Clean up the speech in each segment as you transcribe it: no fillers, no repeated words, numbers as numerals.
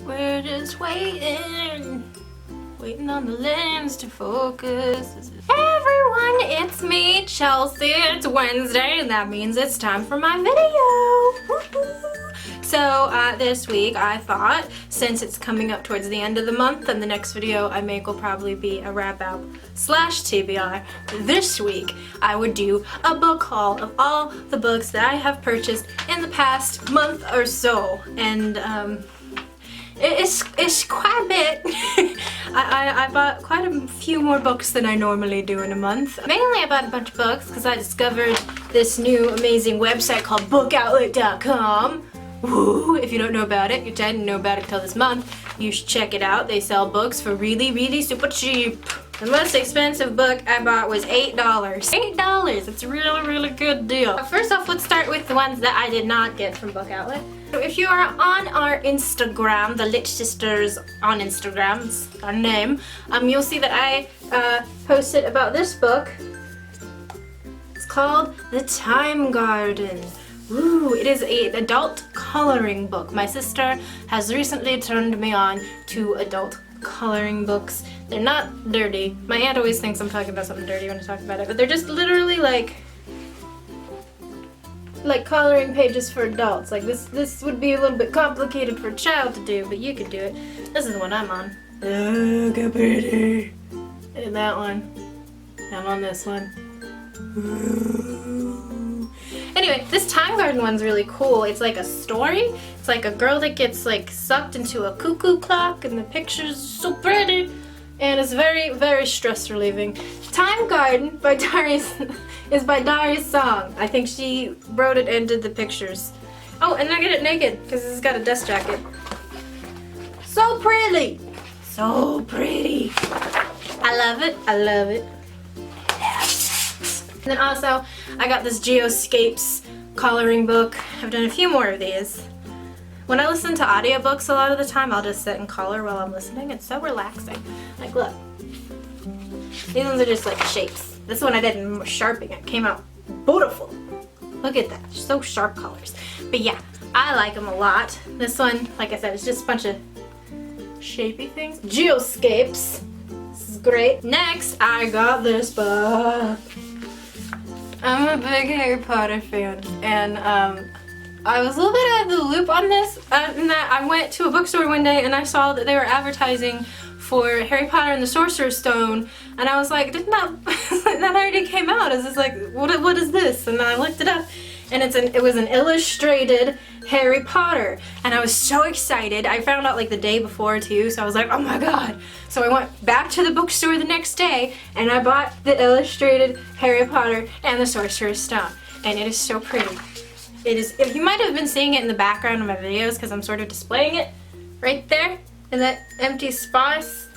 We're just waiting on the lens to focus. Everyone, it's me, Chelsea. It's Wednesday, and that means it's time for my video. So this week I thought, since it's coming up towards the end of the month and the next video I make will probably be a wrap up / TBR, this week I would do a book haul of all the books that I have purchased in the past month or so. And it's quite a bit. I bought quite a few more books than I normally do in a month. Mainly I bought a bunch of books because I discovered this new amazing website called bookoutlet.com. Woo! If you don't know about it, which I didn't know about it until this month, you should check it out. They sell books for really super cheap. The most expensive book I bought was $8. $8! It's a really good deal. First off, let's start with the ones that I did not get from Book Outlet. So if you are on our Instagram, the Lich Sisters on Instagram, it's our name, you'll see that I posted about this book. It's called The Time Garden. Ooh, it is an adult coloring book. My sister has recently turned me on to adult coloring books. They're not dirty. My aunt always thinks I'm talking about something dirty when I talk about it, but they're just literally like coloring pages for adults. Like this would be a little bit complicated for a child to do, but you could do it. This is the one I'm on. Look how pretty. And that one. I'm on this one. Ooh. Anyway, this Time Garden one's really cool. It's like a story. It's like a girl that gets like sucked into a cuckoo clock, and the picture's so pretty. And it's very stress relieving. Time Garden by Darius is by Darius Song. I think she wrote it and did the pictures. Oh, and I get it naked because it's got a dust jacket. So pretty! So pretty. I love it. I love it. And then also, I got this Geo Escapes coloring book. I've done a few more of these. When I listen to audiobooks a lot of the time, I'll just sit and color while I'm listening. It's so relaxing. Like, look. These ones are just like shapes. This one I did in Sharping. It came out beautiful. Look at that. So sharp colors. But yeah, I like them a lot. This one, like I said, it's just a bunch of shapey things. Geo Escapes. This is great. Next, I got this book. I'm a big Harry Potter fan, and I was a little bit out of the loop on this, in that I went to a bookstore one day and I saw that they were advertising for Harry Potter and the Sorcerer's Stone, and I was like, didn't that already came out? Is this like, what is this? And then I looked it up, and it was an illustrated Harry Potter, and I was so excited. I found out like the day before too, so I was like, oh my god. So I went back to the bookstore the next day and I bought the illustrated Harry Potter and the Sorcerer's Stone, and it is so pretty. It is. You might have been seeing it in the background of my videos because I'm sort of displaying it right there in that empty space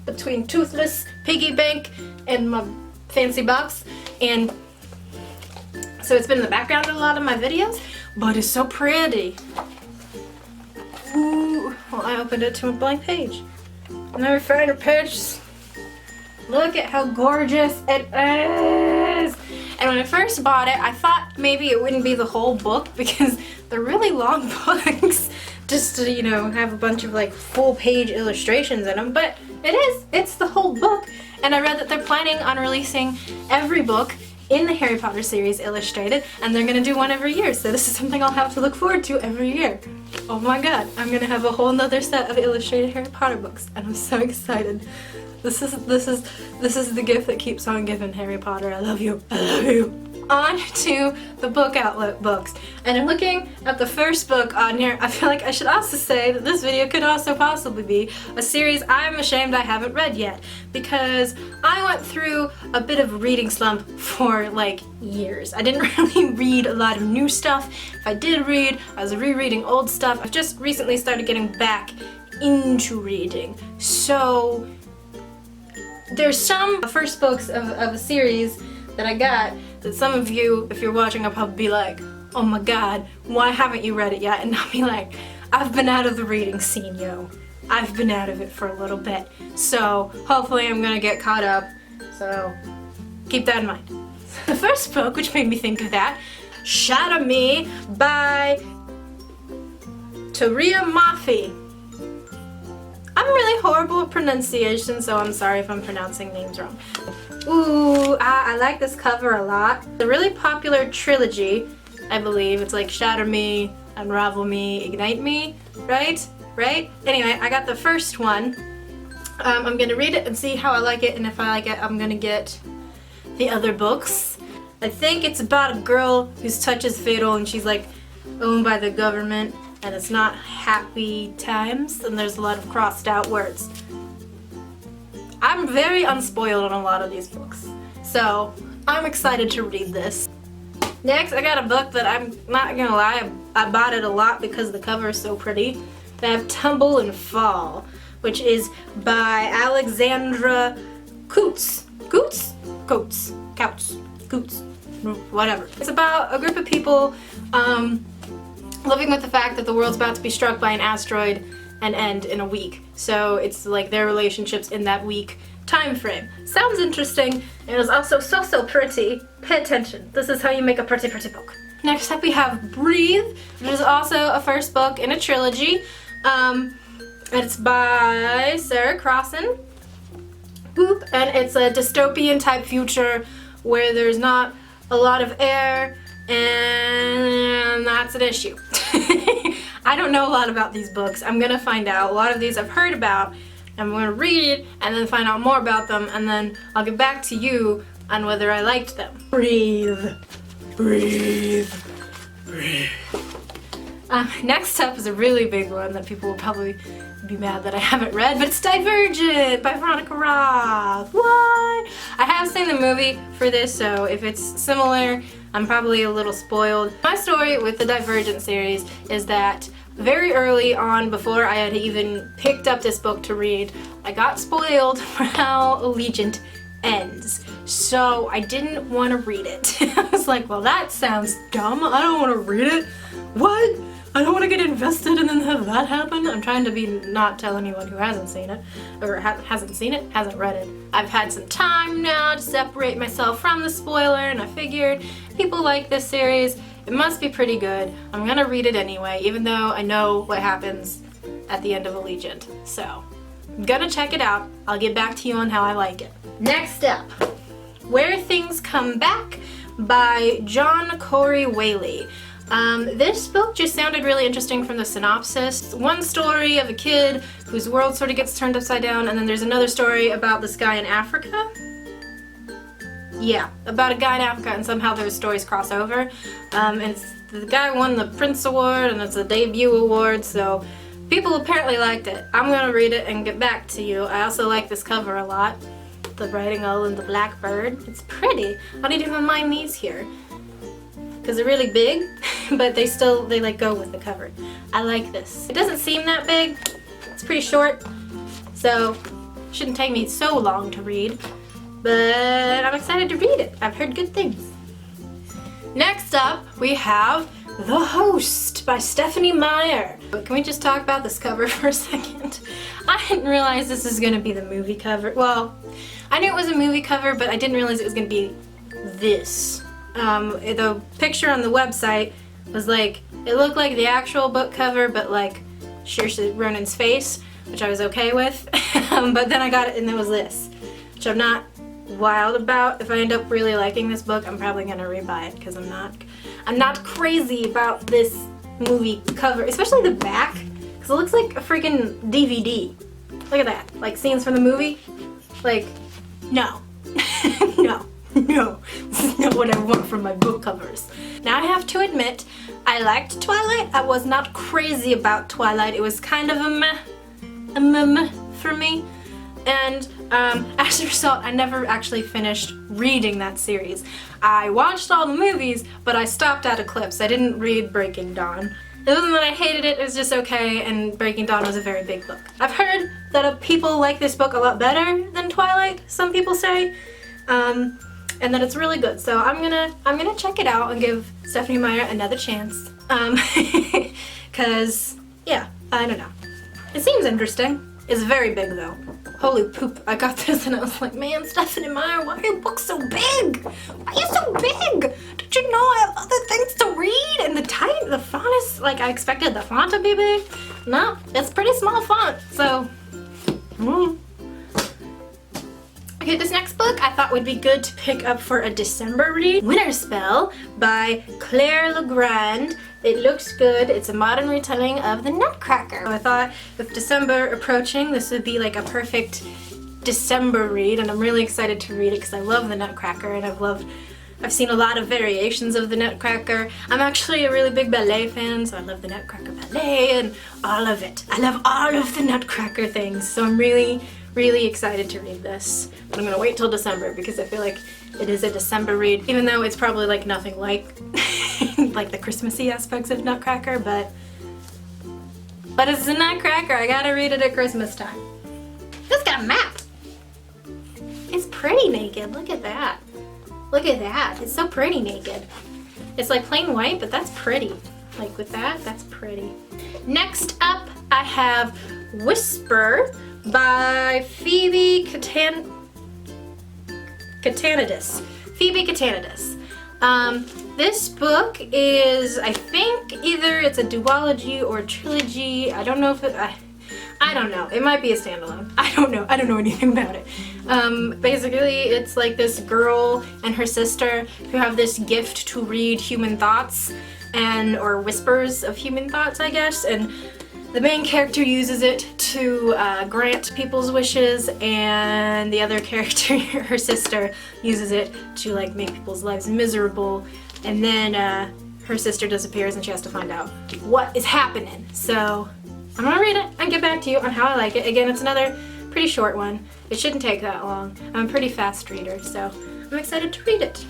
between Toothless Piggy Bank and my fancy box, and so it's been in the background of a lot of my videos, but it's so pretty. Ooh, well, I opened it to a blank page. And I found a page. Look at how gorgeous it is. And when I first bought it, I thought maybe it wouldn't be the whole book because they're really long books just to, you know, have a bunch of like full page illustrations in them, but it is. It's the whole book. And I read that they're planning on releasing every book in the Harry Potter series illustrated, and they're gonna do one every year, so this is something I'll have to look forward to every year. Oh my god, I'm gonna have a whole nother set of illustrated Harry Potter books, and I'm so excited. This is the gift that keeps on giving, Harry Potter. I love you. I love you. On to the Book Outlet books. And I'm looking at the first book on here. I feel like I should also say that this video could also possibly be a series I'm ashamed I haven't read yet, because I went through a bit of a reading slump for like years. I didn't really read a lot of new stuff. If I did read, I was rereading old stuff. I've just recently started getting back into reading. So there's some first books of a series that I got that some of you, if you're watching, will probably be like, oh my god, why haven't you read it yet? And I'll be like, I've been out of the reading scene, yo. I've been out of it for a little bit. So hopefully I'm gonna get caught up. So keep that in mind. The first book, which made me think of that, Shatter Me by Victoria Maffei. I'm really horrible at pronunciation, so I'm sorry if I'm pronouncing names wrong. Ooh, I like this cover a lot. It's a really popular trilogy, I believe. It's like Shatter Me, Unravel Me, Ignite Me, right? Right? Anyway, I got the first one. I'm gonna read it and see how I like it, and if I like it, I'm gonna get the other books. I think it's about a girl whose touch is fatal and she's like owned by the government, and it's not happy times, and there's a lot of crossed out words. I'm very unspoiled on a lot of these books, so I'm excited to read this. Next, I got a book that I'm not gonna lie, I bought it a lot because the cover is so pretty. I have Tumble and Fall, which is by Alexandra Coates. Whatever. It's about a group of people living with the fact that the world's about to be struck by an asteroid and end in a week. So it's like their relationships in that week time frame. Sounds interesting, and it's also so pretty. Pay attention. This is how you make a pretty book. Next up we have Breathe, which is also a first book in a trilogy. It's by Sarah Crossan. Boop. And it's a dystopian type future where there's not a lot of air, and that's an issue. I don't know a lot about these books. I'm gonna find out. A lot of these I've heard about. I'm gonna read and then find out more about them, and then I'll get back to you on whether I liked them. Breathe. Breathe. Breathe. Next up is a really big one that people will probably be mad that I haven't read, but it's Divergent by Veronica Roth. What? I have seen the movie for this, so if it's similar, I'm probably a little spoiled. My story with the Divergent series is that very early on, before I had even picked up this book to read, I got spoiled for how Allegiant ends. So I didn't want to read it. I was like, well, that sounds dumb. I don't want to read it. What? I don't want to get invested and then have that happen. I'm trying to not tell anyone who hasn't seen it, or hasn't read it. I've had some time now to separate myself from the spoiler, and I figured people like this series, it must be pretty good. I'm gonna read it anyway, even though I know what happens at the end of Allegiant. So, I'm gonna check it out. I'll get back to you on how I like it. Next up, Where Things Come Back by John Corey Whaley. This book just sounded really interesting from the synopsis. One story of a kid whose world sort of gets turned upside down, and then there's another story about this guy in Africa. Yeah, about a guy in Africa, and somehow those stories cross over. The guy won the Prince Award, and it's a debut award, so people apparently liked it. I'm gonna read it and get back to you. I also like this cover a lot. The writing all in the blackbird. It's pretty. I don't even mind these here, because they're really big, but they like go with the cover. I like this. It doesn't seem that big. It's pretty short, so it shouldn't take me so long to read, but I'm excited to read it. I've heard good things. Next up, we have The Host by Stephanie Meyer. Can we just talk about this cover for a second? I didn't realize this is going to be the movie cover. Well, I knew it was a movie cover, but I didn't realize it was going to be this. The picture on the website was like, it looked like the actual book cover, but like Saoirse Ronan's face, which I was okay with. But then I got it and it was this, which I'm not wild about. If I end up really liking this book, I'm probably gonna rebuy it, because I'm not crazy about this movie cover, especially the back, because it looks like a freaking DVD. Look at that, like scenes from the movie. Like, no. No, this is not what I want from my book covers. Now I have to admit, I liked Twilight. I was not crazy about Twilight. It was kind of a meh for me. And as a result, I never actually finished reading that series. I watched all the movies, but I stopped at Eclipse. I didn't read Breaking Dawn. It wasn't that I hated it, it was just okay, and Breaking Dawn was a very big book. I've heard that people like this book a lot better than Twilight, some people say. And that it's really good. So I'm gonna check it out and give Stephanie Meyer another chance. Cause yeah, I don't know. It seems interesting. It's very big though. Holy poop, I got this and I was like, man, Stephanie Meyer, why are your books so big? Why are you so big? Did you know I have other things to read? And the font is, like, I expected the font to be big. No, it's pretty small font, so. Okay, this next book I thought would be good to pick up for a December read. Winter Spell by Claire Legrand. It looks good. It's a modern retelling of The Nutcracker. So I thought with December approaching, this would be like a perfect December read, and I'm really excited to read it because I love The Nutcracker, and I've seen a lot of variations of The Nutcracker. I'm actually a really big ballet fan, so I love The Nutcracker ballet and all of it. I love all of the Nutcracker things, so I'm really excited to read this. But I'm gonna wait till December because I feel like it is a December read, even though it's probably like nothing like like the Christmassy aspects of Nutcracker, but it's a Nutcracker. I gotta read it at Christmas time. This got a map. It's pretty naked. Look at that. Look at that. It's so pretty naked. It's like plain white, but that's pretty. Like with that, that's pretty. Next up, I have Whisper by Phoebe Katanidis. Phoebe Katanidis. This book is, I think, either it's a duology or a trilogy. I don't know if I don't know. It might be a standalone. I don't know. I don't know anything about it. Basically, it's like this girl and her sister who have this gift to read human thoughts or whispers of human thoughts, I guess. And the main character uses it to grant people's wishes, and the other character, her sister, uses it to like make people's lives miserable. And then her sister disappears and she has to find out what is happening. So I'm gonna read it and get back to you on how I like it. Again, it's another pretty short one. It shouldn't take that long. I'm a pretty fast reader, so I'm excited to read it.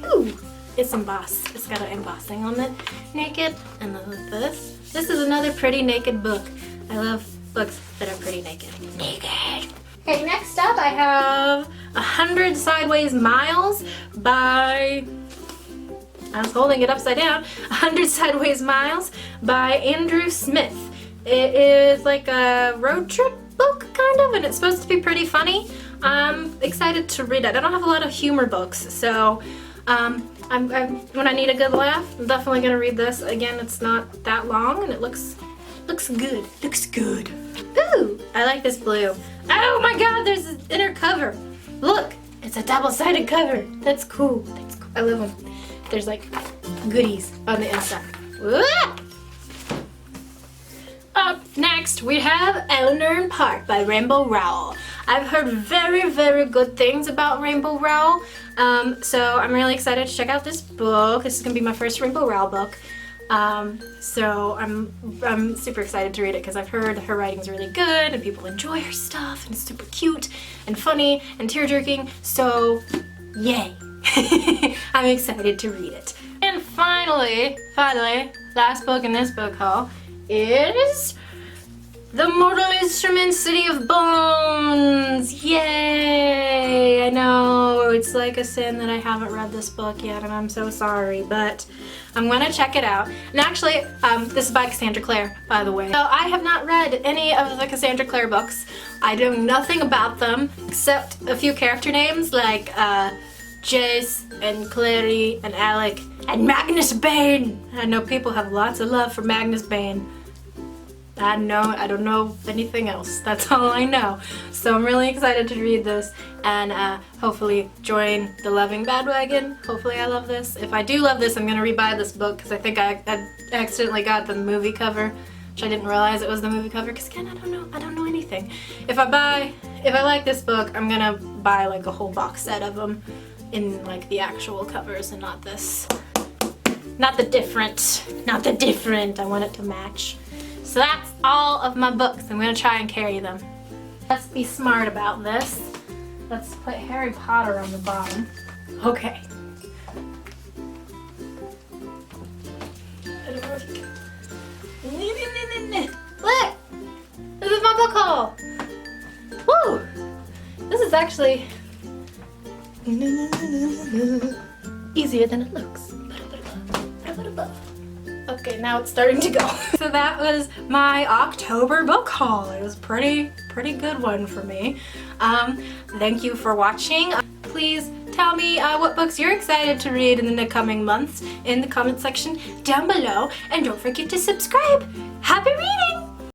Ooh, it's embossed. It's got an embossing on it. Naked, and then with this. This is another pretty naked book. I love books that are pretty naked. Naked. Okay, next up I have 100 Sideways Miles by, I was holding it upside down, 100 Sideways Miles by Andrew Smith. It is like a road trip book, kind of, and it's supposed to be pretty funny. I'm excited to read it. I don't have a lot of humor books, so when I need a good laugh, I'm definitely gonna read this. Again, it's not that long, and it looks good. Looks good. Ooh, I like this blue. Oh my God, there's an inner cover. Look, it's a double-sided cover. That's cool. That's cool. I love them. There's like goodies on the inside. Whoa! Up next, we have Eleanor and Park by Rainbow Rowell. I've heard very good things about Rainbow Rowell, so I'm really excited to check out this book. This is gonna be my first Rainbow Rowell book, so I'm super excited to read it because I've heard her writing's really good and people enjoy her stuff and it's super cute and funny and tear-jerking. So, yay! I'm excited to read it. And finally, last book in this book haul is The Mortal Instrument City of Bones! Yay! I know, it's like a sin that I haven't read this book yet, and I'm so sorry, but I'm gonna check it out. And actually, this is by Cassandra Clare, by the way. So I have not read any of the Cassandra Clare books. I know nothing about them, except a few character names like Jace and Clary and Alec and Magnus Bane. I know people have lots of love for Magnus Bane. I don't know anything else. That's all I know. So I'm really excited to read this and hopefully join the loving bandwagon. Hopefully I love this. If I do love this, I'm gonna rebuy this book because I think I accidentally got the movie cover, which I didn't realize it was the movie cover because again, I don't know anything. If I like this book, I'm gonna buy like a whole box set of them in like the actual covers and not this. Not the different. I want it to match. So that's all of my books. I'm gonna try and carry them. Let's be smart about this. Let's put Harry Potter on the bottom. Okay. Look! This is my book haul! Woo! This is actually easier than it looks. Okay, Okay, now it's starting to go. So that was my October book haul. It was pretty good one for me. Thank you for watching. Please tell me what books you're excited to read in the coming months in the comment section down below. And don't forget to subscribe. Happy reading!